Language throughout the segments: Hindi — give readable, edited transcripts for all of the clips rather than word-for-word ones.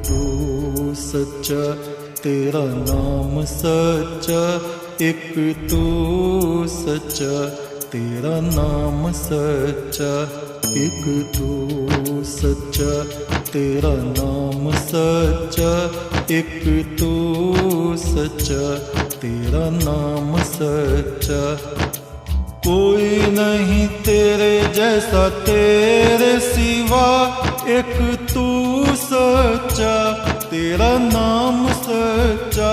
तू सच्चा, तेरा नाम सच्चा, एक तू सच्चा, तेरा नाम सच्चा, एक तू सच्चा, तेरा नाम सच्चा, एक तू सच्चा, तेरा नाम सच्चा। कोई नहीं तेरे जैसा तेरे सिवा, एक तू सच्चा, तेरा नाम सच्चा।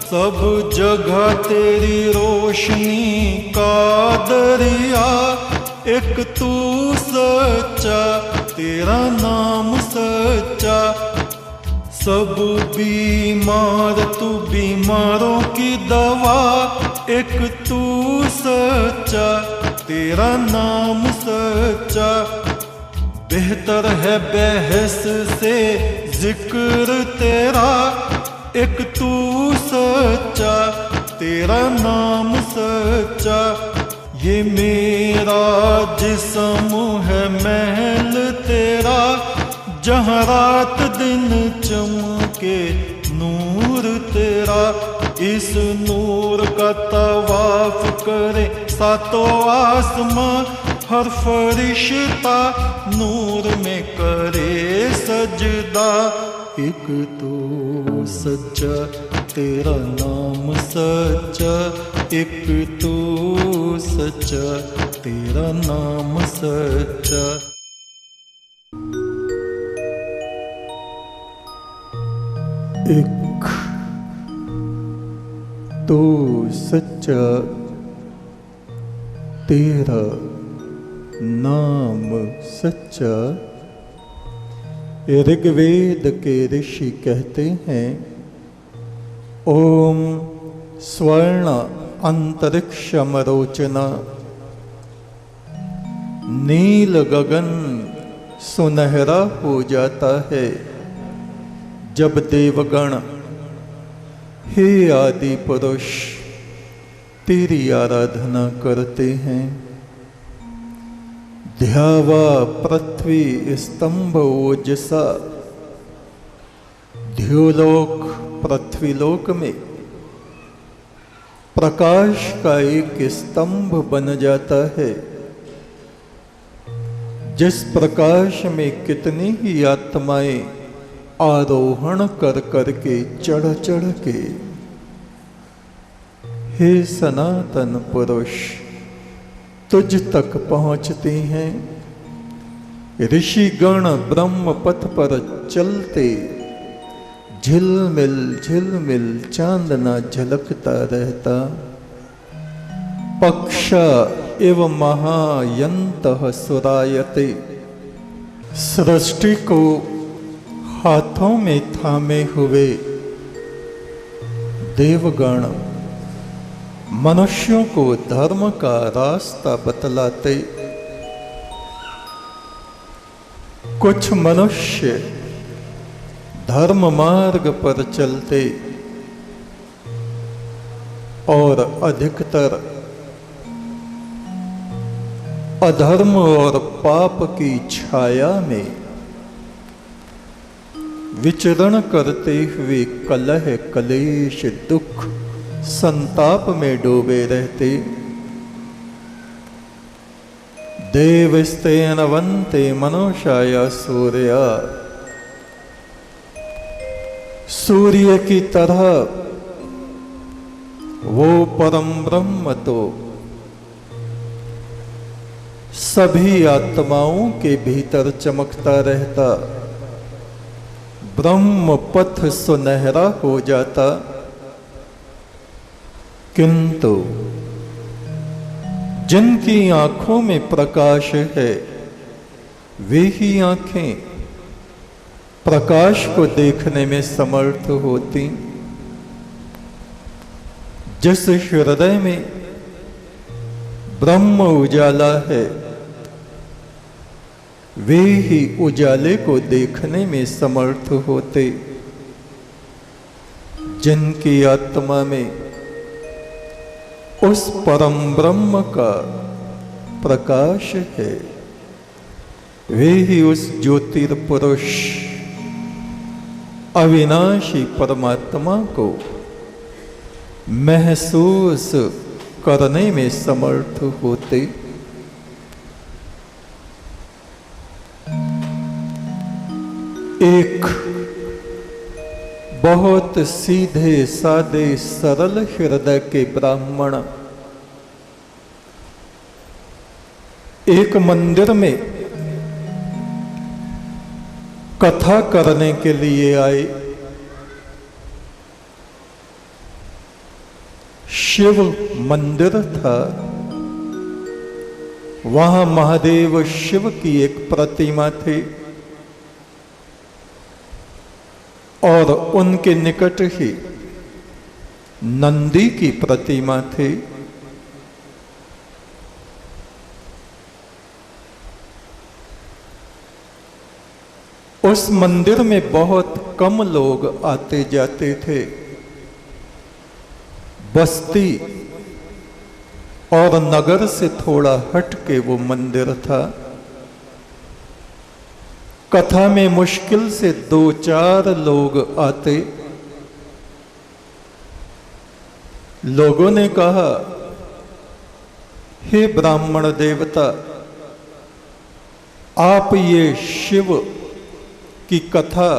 सब जगह तेरी रोशनी का दरिया, एक तू सच्चा, तेरा नाम सच्चा। सब बीमार तू बीमारों की दवा, एक तू सच्चा, तेरा नाम सच्चा। बेहतर है बहस से जिक्र तेरा, एक तू सच्चा, तेरा नाम सच्चा। ये मेरा जिस्म है महल तेरा, जहाँ रात दिन चमके नूर तेरा। इस नूर का तवाफ करे सातों आसमां, हर फरिश्ता नूर में करे सजदा। एक तू सच्चा, तेरा नाम सच्चा, एक तू सच्चा, तेरा नाम सच्चा। एक तू सच्चा, तेरा नाम सच्चा। ऋग्वेद के ऋषि कहते हैं, ओम स्वर्ण अंतरिक्षमरोचना, नील गगन सुनहरा हो जाता है जब देवगण हे आदि पुरुष तेरी आराधना करते हैं। ध्यावा पृथ्वी स्तंभ ओजसा, ध्योलोक पृथ्वीलोक में प्रकाश का एक स्तंभ बन जाता है। जिस प्रकाश में कितनी ही आत्माएं आरोहण कर करके चढ़ चढ़ के हे सनातन पुरुष तुझ तक पहुंचते हैं। ऋषिगण ब्रह्म पथ पर चलते झिलमिल झिलमिल चांदना झलकता रहता। पक्षा एव महायन्तः सुरायते, सृष्टि को हाथों में थामे हुए देवगण मनुष्यों को धर्म का रास्ता बतलाते। कुछ मनुष्य धर्म मार्ग पर चलते और अधिकतर अधर्म और पाप की छाया में विचरण करते हुए कलह कलेश दुख संताप में डूबे रहते। देवस्तेन वन्ते मनुष्याय सूर्या, सूर्य की तरह वो परम ब्रह्म तो सभी आत्माओं के भीतर चमकता रहता। ब्रह्म पथ सुनहरा हो जाता, किंतु जिनकी आंखों में प्रकाश है वे ही आंखें प्रकाश को देखने में समर्थ होती। जिस हृदय में ब्रह्म उजाला है वे ही उजाले को देखने में समर्थ होते। जिनकी आत्मा में उस परम ब्रह्म का प्रकाश है वे ही उस ज्योतिर्पुरुष अविनाशी परमात्मा को महसूस करने में समर्थ होते। एक बहुत सीधे सादे सरल हृदय के ब्राह्मण एक मंदिर में कथा करने के लिए आए। शिव मंदिर था, वहां महादेव शिव की एक प्रतिमा थी और उनके निकट ही नंदी की प्रतिमा थी। उस मंदिर में बहुत कम लोग आते जाते थे। बस्ती और नगर से थोड़ा हट के वो मंदिर था। कथा में मुश्किल से 2-4 लोग आते। लोगों ने कहा, हे ब्राह्मण देवता, आप ये शिव की कथा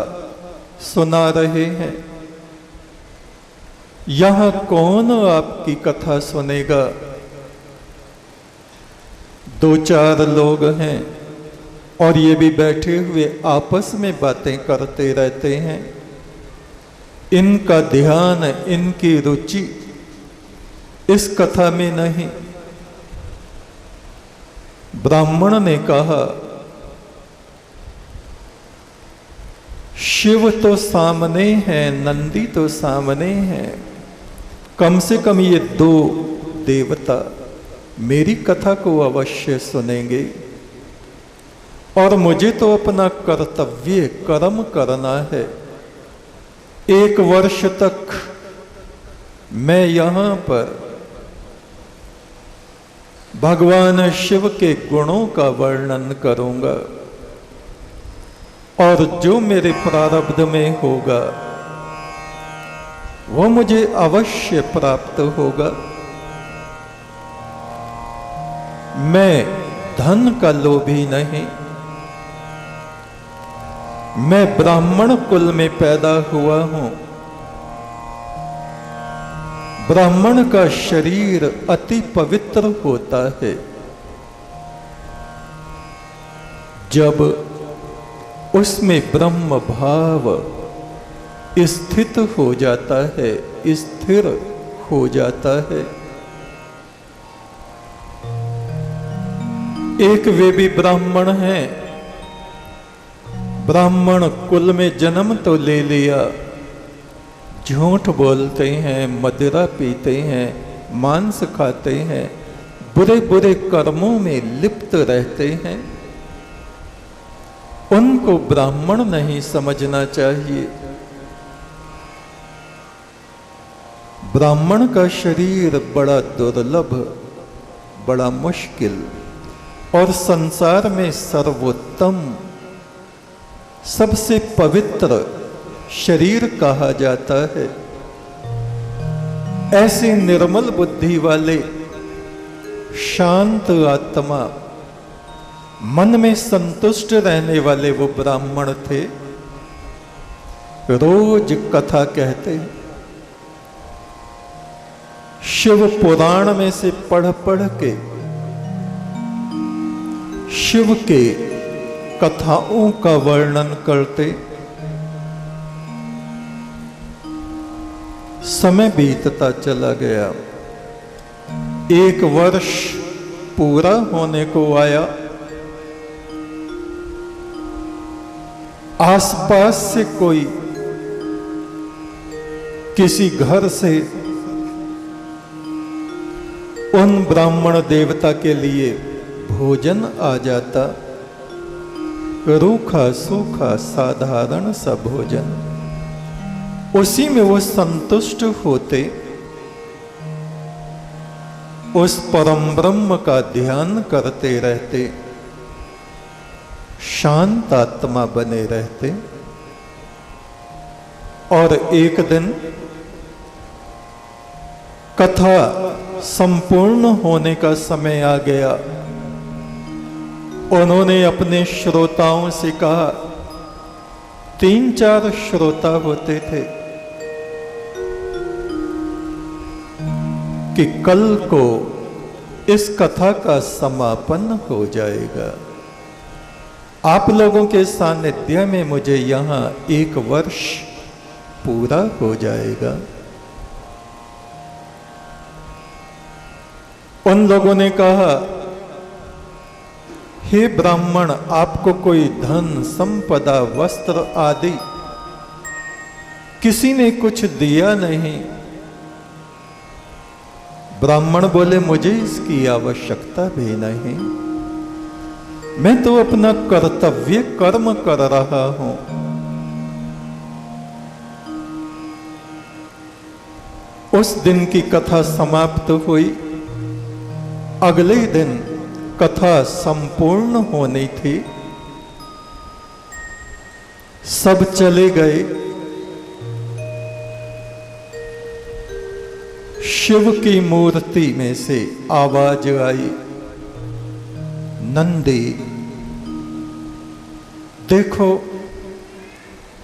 सुना रहे हैं, यहां कौन आपकी कथा सुनेगा? 2-4 लोग हैं और ये भी बैठे हुए आपस में बातें करते रहते हैं। इनका ध्यान, इनकी रुचि इस कथा में नहीं। ब्राह्मण ने कहा, शिव तो सामने है, नंदी तो सामने है, कम से कम ये 2 देवता मेरी कथा को अवश्य सुनेंगे और मुझे तो अपना कर्तव्य कर्म करना है। 1 वर्ष तक मैं यहां पर भगवान शिव के गुणों का वर्णन करूंगा और जो मेरे प्रारब्ध में होगा वो मुझे अवश्य प्राप्त होगा। मैं धन का लोभी नहीं, मैं ब्राह्मण कुल में पैदा हुआ हूं। ब्राह्मण का शरीर अति पवित्र होता है। जब उसमें ब्रह्म भाव स्थित हो जाता है, स्थिर हो जाता है। एक वे भी ब्राह्मण हैं, ब्राह्मण कुल में जन्म तो ले लिया, झूठ बोलते हैं, मदिरा पीते हैं, मांस खाते हैं, बुरे बुरे कर्मों में लिप्त रहते हैं। उनको ब्राह्मण नहीं समझना चाहिए। ब्राह्मण का शरीर बड़ा दुर्लभ, बड़ा मुश्किल और संसार में सर्वोत्तम, सबसे पवित्र शरीर कहा जाता है। ऐसे निर्मल बुद्धि वाले शांत आत्मा, मन में संतुष्ट रहने वाले वो ब्राह्मण थे। रोज कथा कहते। शिव पुराण में से पढ़ पढ़ के शिव के कथाओं का वर्णन करते। समय बीतता चला गया। 1 वर्ष पूरा होने को आया। आसपास से कोई किसी घर से उन ब्राह्मण देवता के लिए भोजन आ जाता, रूखा सूखा साधारण सा भोजन, उसी में वो संतुष्ट होते, उस परम ब्रह्म का ध्यान करते रहते, शांत आत्मा बने रहते। और एक दिन कथा संपूर्ण होने का समय आ गया। उन्होंने अपने श्रोताओं से कहा, 3-4 श्रोता होते थे, कि कल को इस कथा का समापन हो जाएगा। आप लोगों के सानिध्य में मुझे यहां 1 वर्ष पूरा हो जाएगा। उन लोगों ने कहा, हे ब्राह्मण, आपको कोई धन संपदा वस्त्र आदि किसी ने कुछ दिया नहीं। ब्राह्मण बोले, मुझे इसकी आवश्यकता भी नहीं, मैं तो अपना कर्तव्य कर्म कर रहा हूं। उस दिन की कथा समाप्त हुई। अगले दिन कथा संपूर्ण होनी थी। सब चले गए। शिव की मूर्ति में से आवाज आई, नंदी, देखो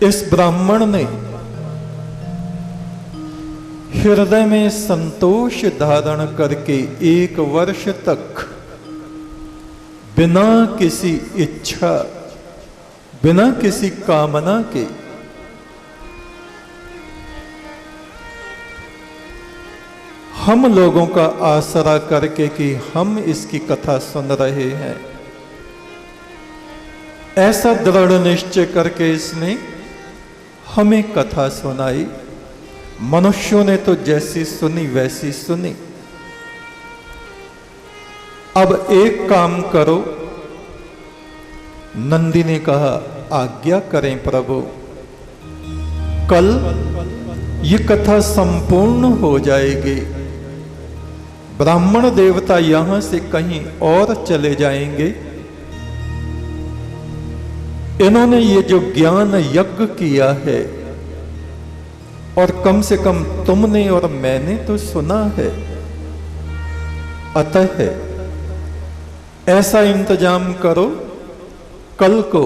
इस ब्राह्मण ने हृदय में संतोष धारण करके 1 वर्ष तक बिना किसी इच्छा, बिना किसी कामना के हम लोगों का आसरा करके कि हम इसकी कथा सुन रहे हैं, ऐसा दृढ़ निश्चय करके इसने हमें कथा सुनाई। मनुष्यों ने तो जैसी सुनी वैसी सुनी। अब एक काम करो। नंदी ने कहा, आज्ञा करें प्रभु, कल ये कथा संपूर्ण हो जाएगी। ब्राह्मण देवता यहां से कहीं और चले जाएंगे। इन्होंने ये जो ज्ञान यज्ञ किया है, और कम से कम तुमने और मैंने तो सुना है, अतः ऐसा इंतजाम करो, कल को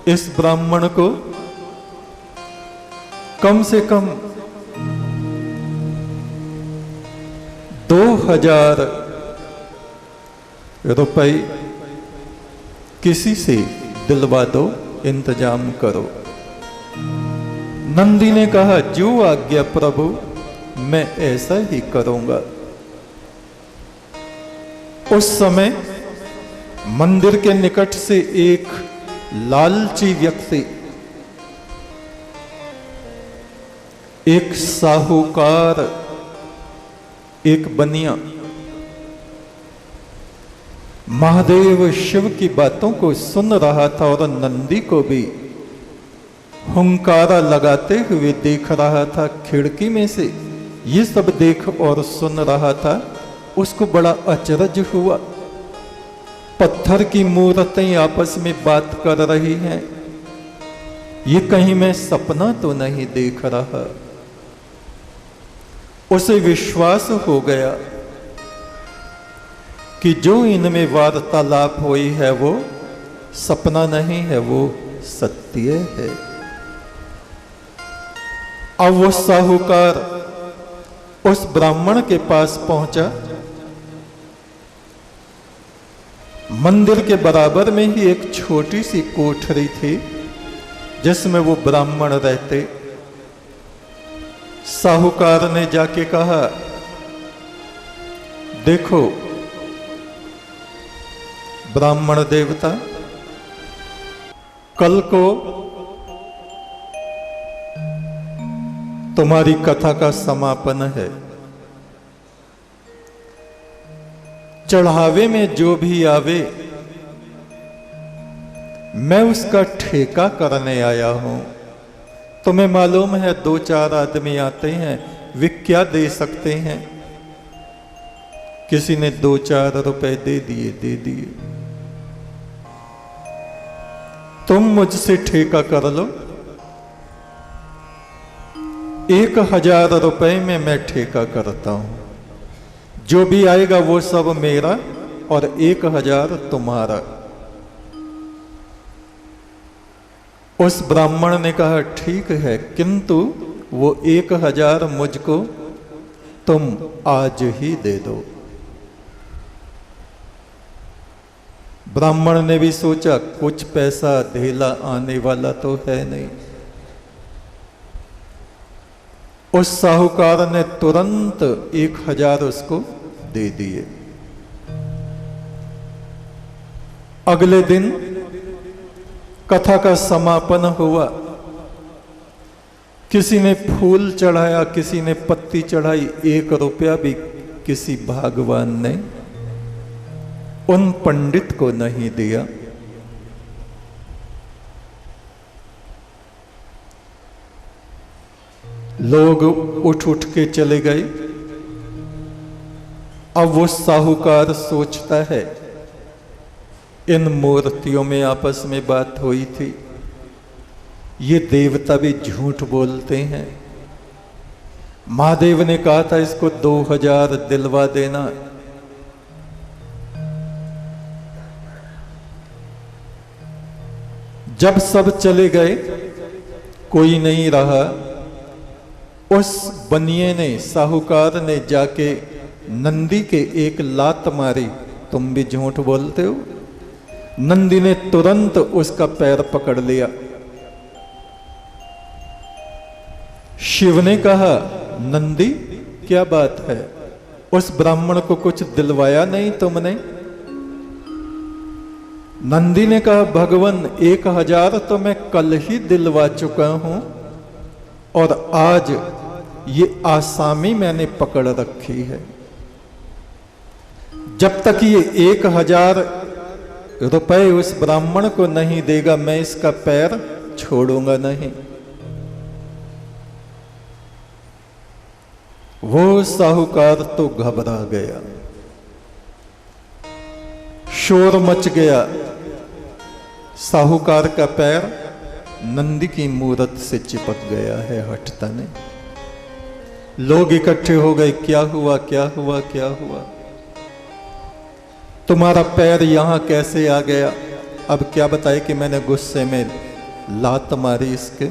इस ब्राह्मण को कम से कम 2000 रुपए किसी से दिलवा दो, इंतजाम करो। नंदी ने कहा, जो आज्ञा प्रभु, मैं ऐसा ही करूंगा। उस समय मंदिर के निकट से एक लालची व्यक्ति, एक साहूकार, एक बनिया, महादेव शिव की बातों को सुन रहा था और नंदी को भी हुंकारा लगाते हुए देख रहा था। खिड़की में से ये सब देख और सुन रहा था। उसको बड़ा अचरज हुआ। पत्थर की मूर्तें आपस में बात कर रही हैं, ये कहीं मैं सपना तो नहीं देख रहा। उसे विश्वास हो गया कि जो इनमें वार्तालाप हुई है वो सपना नहीं है, वो सत्य है। अब वो साहूकार उस ब्राह्मण के पास पहुंचा। मंदिर के बराबर में ही एक छोटी सी कोठरी थी जिसमें वो ब्राह्मण रहते। साहूकार ने जाके कहा, देखो ब्राह्मण देवता, कल को तुम्हारी कथा का समापन है। चढ़ावे में जो भी आवे मैं उसका ठेका करने आया हूं। तुम्हें मालूम है 2-4 आदमी आते हैं, वे क्या दे सकते हैं? किसी ने 2-4 रुपए दे दिए। तुम मुझसे ठेका कर लो, 1000 रुपए में मैं ठेका करता हूं, जो भी आएगा वो सब मेरा और 1000 तुम्हारा। उस ब्राह्मण ने कहा ठीक है, किंतु वो 1000 मुझको तुम आज ही दे दो। ब्राह्मण ने भी सोचा कुछ पैसा ढेला आने वाला तो है नहीं। उस साहूकार ने तुरंत 1000 उसको दे दिए। अगले दिन कथा का समापन हुआ। किसी ने फूल चढ़ाया, किसी ने पत्ती चढ़ाई, 1 रुपया भी किसी भगवान ने उन पंडित को नहीं दिया। लोग उठ उठ के चले गए। अब वो साहूकार सोचता है, इन मूर्तियों में आपस में बात हुई थी, ये देवता भी झूठ बोलते हैं। महादेव ने कहा था इसको 2000 दिलवा देना। जब सब चले गए, कोई नहीं रहा। उस बनिए ने, साहूकार ने जाके नंदी के एक लात मारी, तुम भी झूठ बोलते हो। नंदी ने तुरंत उसका पैर पकड़ लिया। शिव ने कहा, नंदी क्या बात है, उस ब्राह्मण को कुछ दिलवाया नहीं तुमने? नंदी ने कहा, भगवान 1000 तो मैं कल ही दिलवा चुका हूं और आज ये आसामी मैंने पकड़ रखी है। जब तक ये 1000 रुपए उस ब्राह्मण को नहीं देगा, मैं इसका पैर छोड़ूंगा नहीं। वो साहूकार तो घबरा गया, शोर मच गया। साहूकार का पैर नंदी की मूरत से चिपक गया है, हटता नहीं। लोग इकट्ठे हो गए, क्या हुआ क्या हुआ क्या हुआ, तुम्हारा पैर यहां कैसे आ गया? अब क्या बताए कि मैंने गुस्से में लात मारी इसके।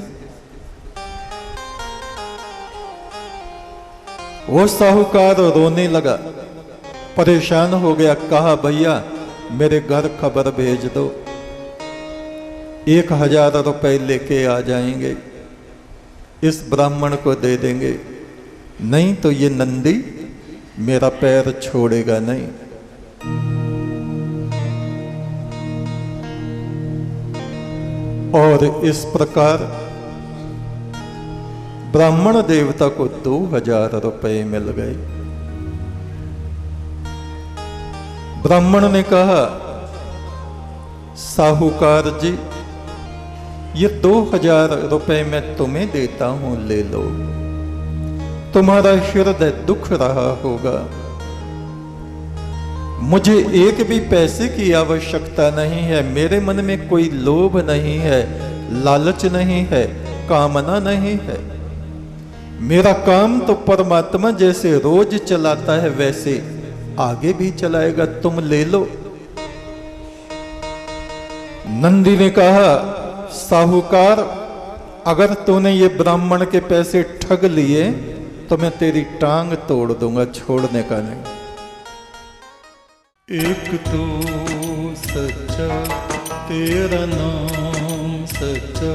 वो साहूकार रोने लगा, परेशान हो गया। कहा, भैया मेरे घर खबर भेज दो, 1000 रुपए लेके आ जाएंगे, इस ब्राह्मण को दे देंगे, नहीं तो ये नंदी मेरा पैर छोड़ेगा नहीं। और इस प्रकार ब्राह्मण देवता को 2000 रुपए मिल गए। ब्राह्मण ने कहा, साहूकार जी ये 2000 रुपए मैं तुम्हें देता हूं, ले लो। तुम्हारा हृदय दुख रहा होगा, मुझे एक भी पैसे की आवश्यकता नहीं है। मेरे मन में कोई लोभ नहीं है, लालच नहीं है, कामना नहीं है। मेरा काम तो परमात्मा जैसे रोज चलाता है वैसे आगे भी चलाएगा, तुम ले लो। नंदी ने कहा, साहूकार अगर तूने ये ब्राह्मण के पैसे ठग लिए तो मैं तेरी टांग तोड़ दूंगा, छोड़ने का नहीं। एक तो सच्चा तेरा नाम सच्चा,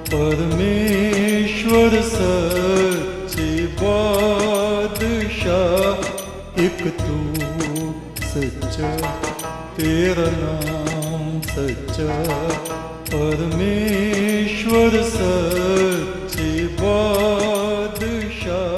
परमेश्वर सच्चे बादशाह। एक तू सच्चा तेरा नाम सच्चा, परमेश्वर सच्चे बादशाह।